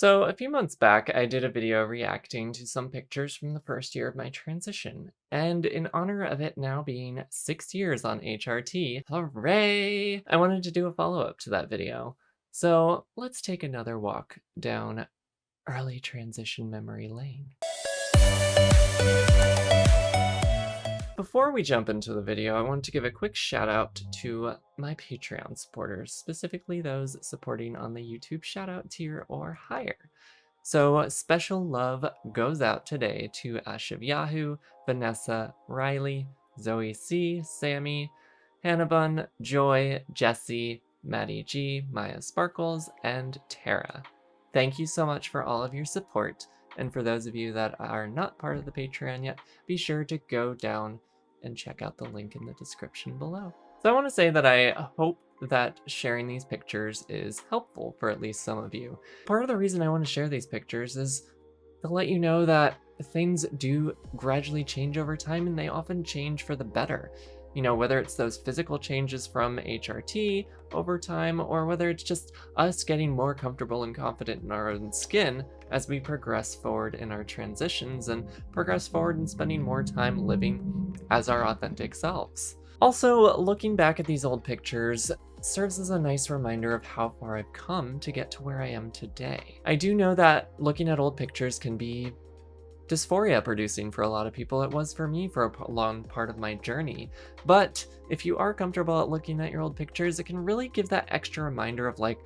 So, a few months back, I did a video reacting to some pictures from the first year of my transition. And in honor of it now being 6 years on HRT, hooray! I wanted to do a follow up to that video. So, let's take another walk down early transition memory lane. Before we jump into the video, I want to give a quick shout out to my Patreon supporters, specifically those supporting on the YouTube shoutout tier or higher. So special love goes out today to Ashiv Yahoo, Vanessa, Riley, Zoe C, Sammy, Hannabun, Joy, Jesse, Maddie G, Maya Sparkles, and Tara. Thank you so much for all of your support. And for those of you that are not part of the Patreon yet, be sure to go down and check out the link in the description below. So I want to say that I hope that sharing these pictures is helpful for at least some of you. Part of the reason I want to share these pictures is to let you know that things do gradually change over time, and they often change for the better. You know, whether it's those physical changes from HRT over time, or whether it's just us getting more comfortable and confident in our own skin as we progress forward in our transitions and progress forward in spending more time living as our authentic selves. Also, looking back at these old pictures serves as a nice reminder of how far I've come to get to where I am today. I do know that looking at old pictures can be dysphoria producing for a lot of people. It was for me for a long part of my journey. But if you are comfortable at looking at your old pictures, it can really give that extra reminder of like,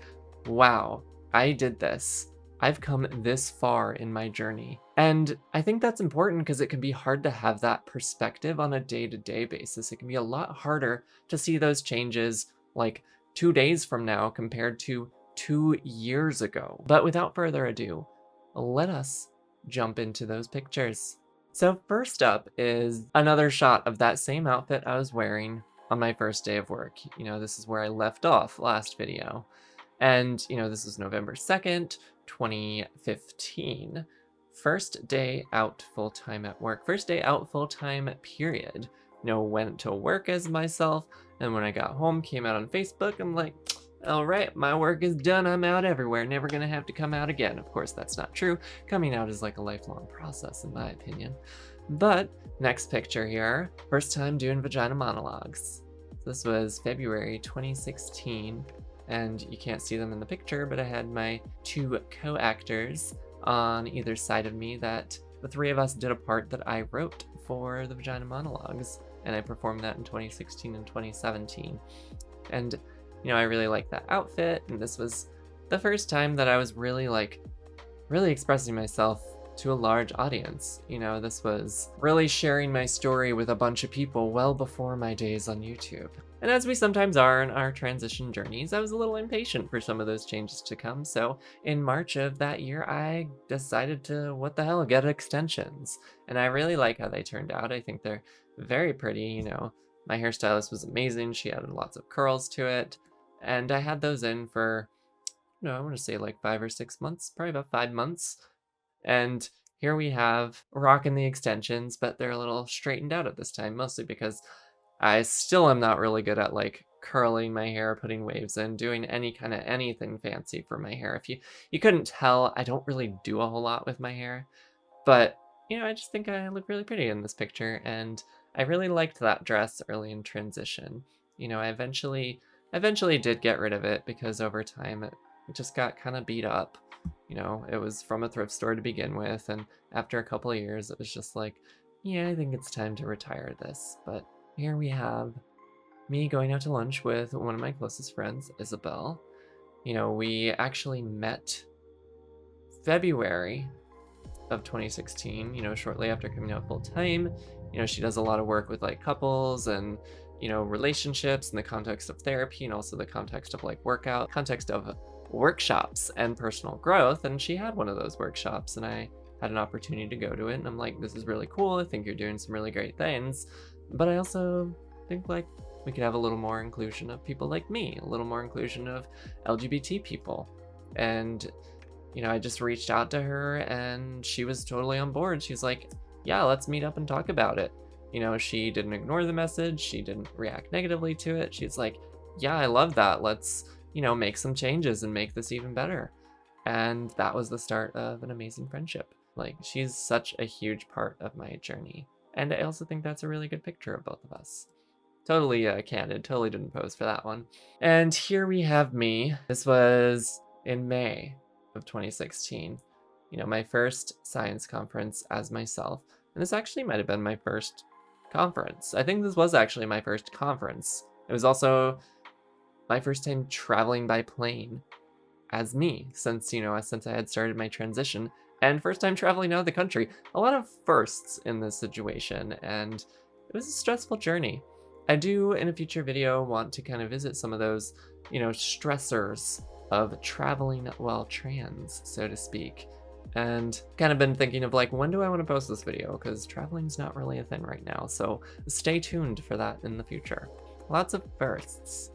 wow, I did this. I've come this far in my journey. And I think that's important because it can be hard to have that perspective on a day-to-day basis. It can be a lot harder to see those changes like 2 days from now compared to 2 years ago. But without further ado, let us jump into those pictures. So first up is another shot of that same outfit I was wearing on my first day of work. You know, this is where I left off last video. And, you know, this is November 2nd, 2015. First day out full-time at work. First day out full-time, period. You know, went to work as myself, and when I got home, came out on Facebook, I'm like, all right, my work is done. I'm out everywhere. Never gonna have to come out again. Of course, that's not true. Coming out is like a lifelong process, in my opinion. But next picture here, first time doing Vagina Monologues. This was February 2016, and you can't see them in the picture, but I had my 2 co-actors on either side of me that the 3 of us did a part that I wrote for the Vagina Monologues, and I performed that in 2016 and 2017. And you know, I really liked that outfit, and this was the first time that I was really expressing myself to a large audience. You know, this was really sharing my story with a bunch of people well before my days on YouTube. And as we sometimes are in our transition journeys, I was a little impatient for some of those changes to come. So in March of that year, I decided to, what the hell, get extensions. And I really like how they turned out. I think they're very pretty. You know, my hairstylist was amazing. She added lots of curls to it. And I had those in for, you know, I want to say like 5 or 6 months, probably about 5 months. And here we have rocking the extensions, but they're a little straightened out at this time, mostly because I still am not really good at like curling my hair, putting waves in, doing any kind of anything fancy for my hair. If you couldn't tell, I don't really do a whole lot with my hair, but you know, I just think I look really pretty in this picture, and I really liked that dress early in transition. You know, I eventually did get rid of it because over time it just got kind of beat up. You know, it was from a thrift store to begin with, and after a couple of years it was just like, yeah, I think it's time to retire this. But here we have me going out to lunch with one of my closest friends, Isabel. You know, we actually met February of 2016, you know, shortly after coming out full time. You know, she does a lot of work with like couples and, you know, relationships in the context of therapy, and also the context of like context of workshops and personal growth. And she had one of those workshops, and I had an opportunity to go to it, and I'm like, this is really cool. I think you're doing some really great things, but I also think like we could have a little more inclusion of people like me, a little more inclusion of LGBT people. And you know, I just reached out to her, and she was totally on board. She's like, yeah, let's meet up and talk about it. You know, she didn't ignore the message. She didn't react negatively to it. She's like, yeah, I love that. Let's, you know, make some changes and make this even better. And that was the start of an amazing friendship. Like, she's such a huge part of my journey. And I also think that's a really good picture of both of us. Totally candid, totally didn't pose for that one. And here we have me. This was in May of 2016. You know, my first science conference as myself. And this actually might have been my first conference. I think this was actually my first conference. It was also my first time traveling by plane as me, since I had started my transition, and first time traveling out of the country. A lot of firsts in this situation, and it was a stressful journey. I do, in a future video, want to kind of visit some of those, stressors of traveling while trans, so to speak. And kind of been thinking of like, when do I want to post this video? Because traveling's not really a thing right now, so stay tuned for that in the future. Lots of firsts,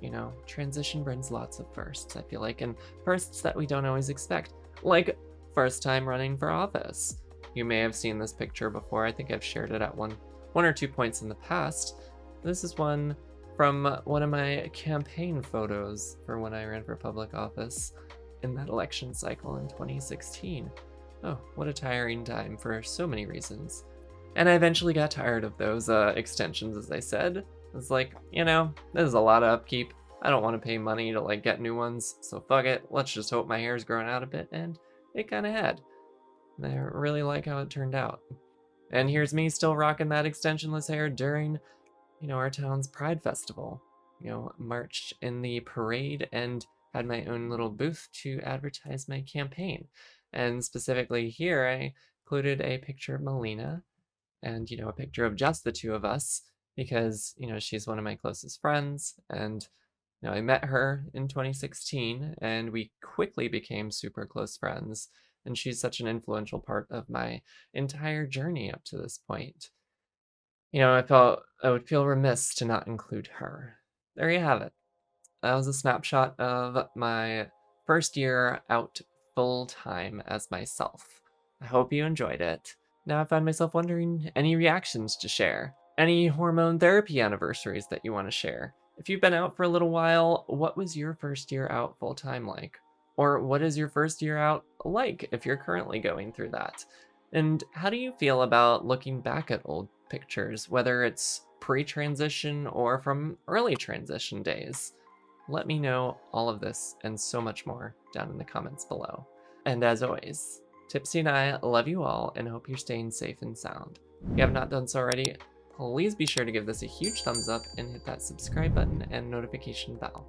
transition brings lots of firsts, I feel like, and firsts that we don't always expect, like first time running for office. You may have seen this picture before. I think I've shared it at one or two points in the past. This is one from one of my campaign photos for when I ran for public office in that election cycle in 2016. Oh, what a tiring time for so many reasons. And I eventually got tired of those extensions, as I said. It's like, this is a lot of upkeep. I don't want to pay money to like get new ones, so fuck it. Let's just hope my hair's growing out a bit, and it kind of had. I really like how it turned out. And here's me still rocking that extensionless hair during, our town's Pride Festival. Marched in the parade and had my own little booth to advertise my campaign. And specifically here, I included a picture of Melina and, a picture of just the two of us, because, she's one of my closest friends, and, I met her in 2016, and we quickly became super close friends, and she's such an influential part of my entire journey up to this point. I felt I would feel remiss to not include her. There you have it. That was a snapshot of my first year out full-time as myself. I hope you enjoyed it. Now I find myself wondering, any reactions to share? Any hormone therapy anniversaries that you want to share? If you've been out for a little while, what was your first year out full-time like? Or what is your first year out like if you're currently going through that? And how do you feel about looking back at old pictures, whether it's pre-transition or from early transition days? Let me know all of this and so much more down in the comments below. And as always, Tipsy and I love you all and hope you're staying safe and sound. If you have not done so already, please be sure to give this a huge thumbs up and hit that subscribe button and notification bell.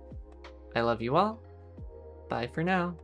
I love you all. Bye for now.